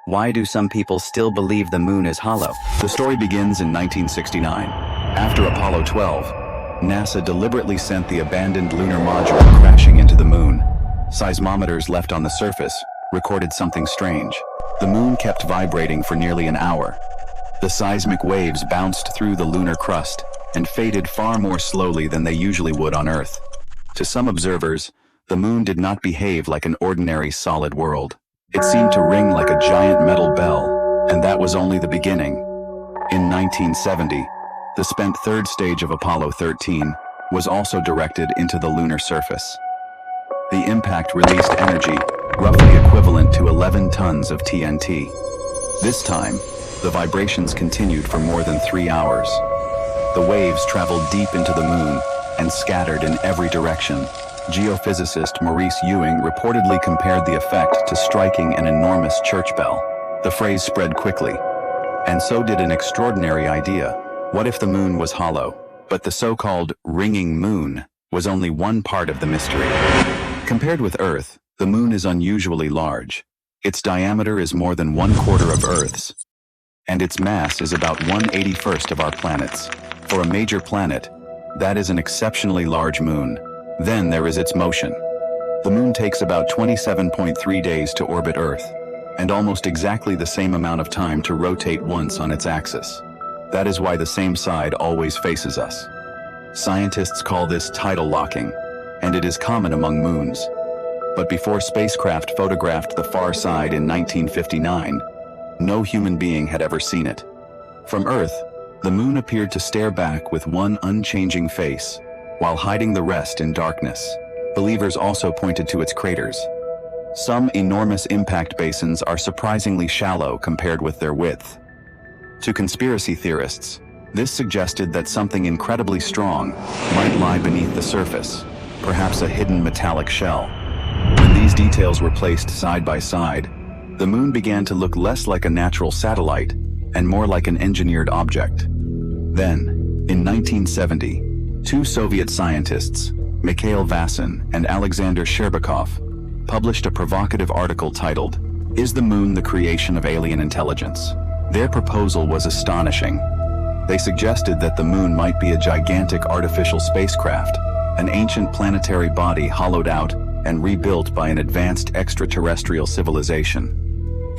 Why do some people still believe the moon is hollow? The story begins in 1969. After Apollo 12, NASA deliberately sent the abandoned lunar module crashing into the moon. Seismometers left on the surface recorded something strange. The moon kept vibrating for nearly an hour. The seismic waves bounced through the lunar crust and faded far more slowly than they usually would on Earth. To some observers, the moon did not behave like an ordinary solid world. It seemed to ring like a giant metal bell, and that was only the beginning. In 1970, the spent third stage of Apollo 13 was also directed into the lunar surface. The impact released energy, roughly equivalent to 11 tons of TNT. This time, the vibrations continued for more than 3 hours. The waves traveled deep into the moon and scattered in every direction. Geophysicist Maurice Ewing reportedly compared the effect to striking an enormous church bell. The phrase spread quickly, and so did an extraordinary idea. What if the moon was hollow? But the so-called ringing moon was only one part of the mystery. Compared with Earth, the moon is unusually large. Its diameter is more than 1/4 of Earth's, and its mass is about 1/81st of our planet's. For a major planet, that is an exceptionally large moon. Then there is its motion. The moon takes about 27.3 days to orbit Earth, and almost exactly the same amount of time to rotate once on its axis. That is why the same side always faces us. Scientists call this tidal locking, and it is common among moons. But before spacecraft photographed the far side in 1959, no human being had ever seen it. From Earth, the moon appeared to stare back with one unchanging face, while hiding the rest in darkness. Believers also pointed to its craters. Some enormous impact basins are surprisingly shallow compared with their width. To conspiracy theorists, this suggested that something incredibly strong might lie beneath the surface, perhaps a hidden metallic shell. When these details were placed side by side, the moon began to look less like a natural satellite and more like an engineered object. Then, in 1970, two Soviet scientists, Mikhail Vasin and Alexander Sherbakov, published a provocative article titled, "Is the Moon the Creation of Alien Intelligence?" Their proposal was astonishing. They suggested that the moon might be a gigantic artificial spacecraft, an ancient planetary body hollowed out and rebuilt by an advanced extraterrestrial civilization.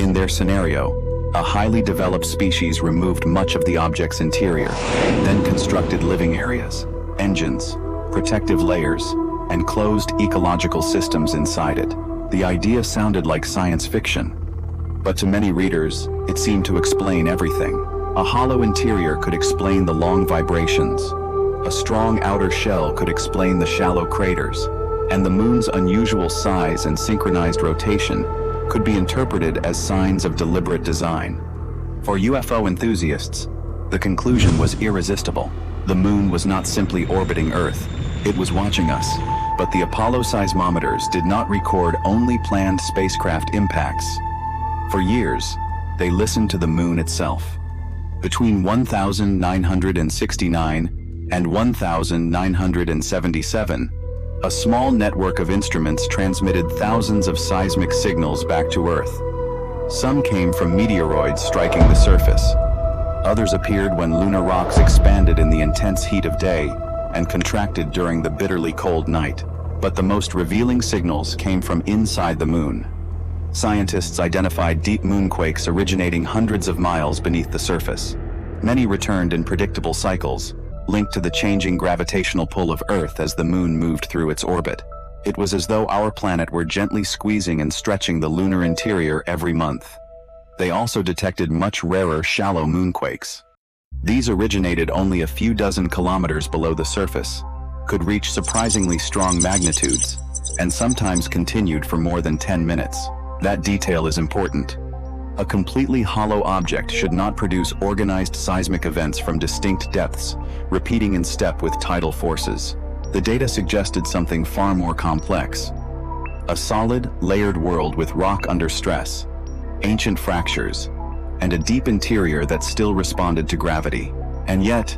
In their scenario, a highly developed species removed much of the object's interior, then constructed living areas, engines, protective layers, and closed ecological systems inside it. The idea sounded like science fiction, but to many readers, it seemed to explain everything. A hollow interior could explain the long vibrations. A strong outer shell could explain the shallow craters, and the moon's unusual size and synchronized rotation could be interpreted as signs of deliberate design. For UFO enthusiasts, the conclusion was irresistible. The moon was not simply orbiting Earth, it was watching us. But the Apollo seismometers did not record only planned spacecraft impacts. For years, they listened to the moon itself. Between 1969 and 1977, a small network of instruments transmitted thousands of seismic signals back to Earth. Some came from meteoroids striking the surface. Others appeared when lunar rocks expanded in the intense heat of day and contracted during the bitterly cold night. But the most revealing signals came from inside the moon. Scientists identified deep moonquakes originating hundreds of miles beneath the surface. Many returned in predictable cycles, linked to the changing gravitational pull of Earth as the moon moved through its orbit. It was as though our planet were gently squeezing and stretching the lunar interior every month. They also detected much rarer shallow moonquakes. These originated only a few dozen kilometers below the surface, could reach surprisingly strong magnitudes, and sometimes continued for more than 10 minutes. That detail is important. A completely hollow object should not produce organized seismic events from distinct depths, repeating in step with tidal forces. The data suggested something far more complex. A solid, layered world with rock under stress, ancient fractures, and a deep interior that still responded to gravity. And yet,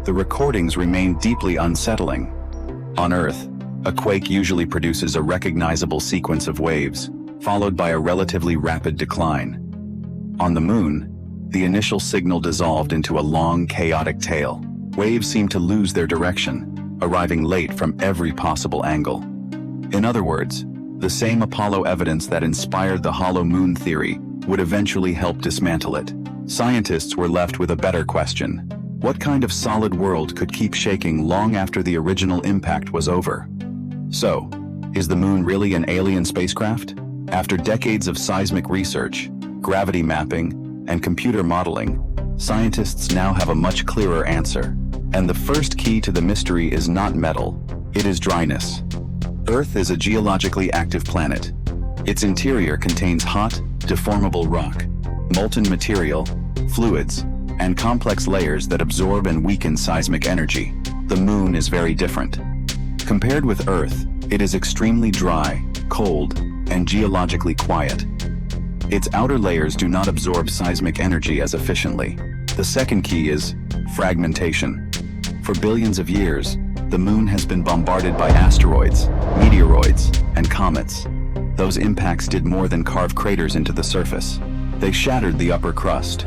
the recordings remained deeply unsettling. On Earth, a quake usually produces a recognizable sequence of waves, followed by a relatively rapid decline. On the moon, the initial signal dissolved into a long, chaotic tail. Waves seemed to lose their direction, arriving late from every possible angle. In other words, the same Apollo evidence that inspired the hollow moon theory would eventually help dismantle it. Scientists were left with a better question. What kind of solid world could keep shaking long after the original impact was over? So, is the moon really an alien spacecraft? After decades of seismic research, gravity mapping, and computer modeling, scientists now have a much clearer answer. And the first key to the mystery is not metal, it is dryness. Earth is a geologically active planet. Its interior contains hot, deformable rock, molten material, fluids, and complex layers that absorb and weaken seismic energy. The moon is very different. Compared with Earth, it is extremely dry, cold, and geologically quiet. Its outer layers do not absorb seismic energy as efficiently. The second key is fragmentation. For billions of years, the moon has been bombarded by asteroids, meteoroids, and comets. Those impacts did more than carve craters into the surface. They shattered the upper crust.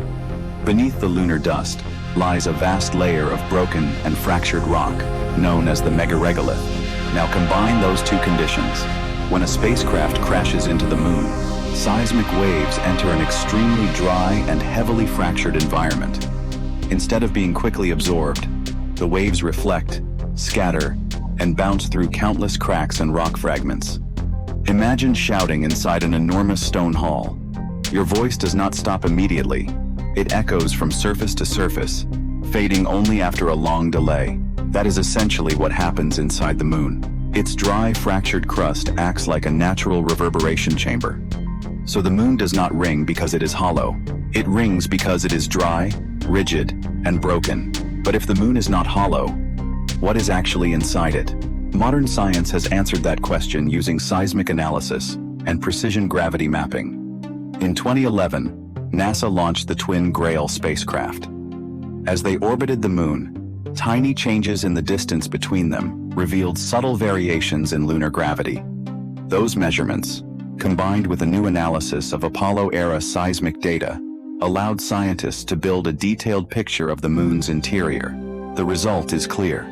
Beneath the lunar dust lies a vast layer of broken and fractured rock, known as the megaregolith. Now combine those two conditions. When a spacecraft crashes into the moon, seismic waves enter an extremely dry and heavily fractured environment. Instead of being quickly absorbed, the waves reflect, scatter, and bounce through countless cracks and rock fragments. Imagine shouting inside an enormous stone hall. Your voice does not stop immediately. It echoes from surface to surface, fading only after a long delay. That is essentially what happens inside the moon. Its dry, fractured crust acts like a natural reverberation chamber. So the moon does not ring because it is hollow. It rings because it is dry, rigid, and broken. But if the moon is not hollow, what is actually inside it? Modern science has answered that question using seismic analysis and precision gravity mapping. In 2011, NASA launched the twin GRAIL spacecraft. As they orbited the moon, tiny changes in the distance between them revealed subtle variations in lunar gravity. Those measurements, combined with a new analysis of Apollo-era seismic data, allowed scientists to build a detailed picture of the moon's interior. The result is clear.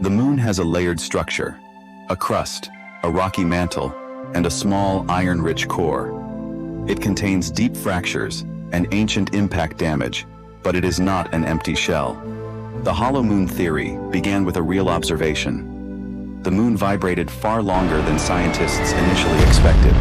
The moon has a layered structure, a crust, a rocky mantle, and a small iron-rich core. It contains deep fractures and ancient impact damage, but it is not an empty shell. The hollow moon theory began with a real observation. The moon vibrated far longer than scientists initially expected,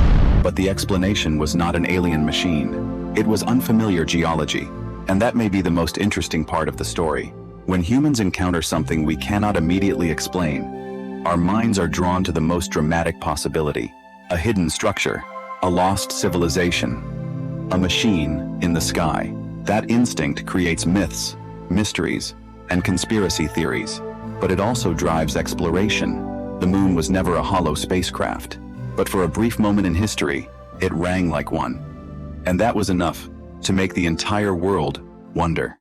but the explanation was not an alien machine. It was unfamiliar geology, and that may be the most interesting part of the story. When humans encounter something we cannot immediately explain, our minds are drawn to the most dramatic possibility: a hidden structure, a lost civilization, a machine in the sky. That instinct creates myths, mysteries, and conspiracy theories, but it also drives exploration. The moon was never a hollow spacecraft, but for a brief moment in history, it rang like one. And that was enough to make the entire world wonder.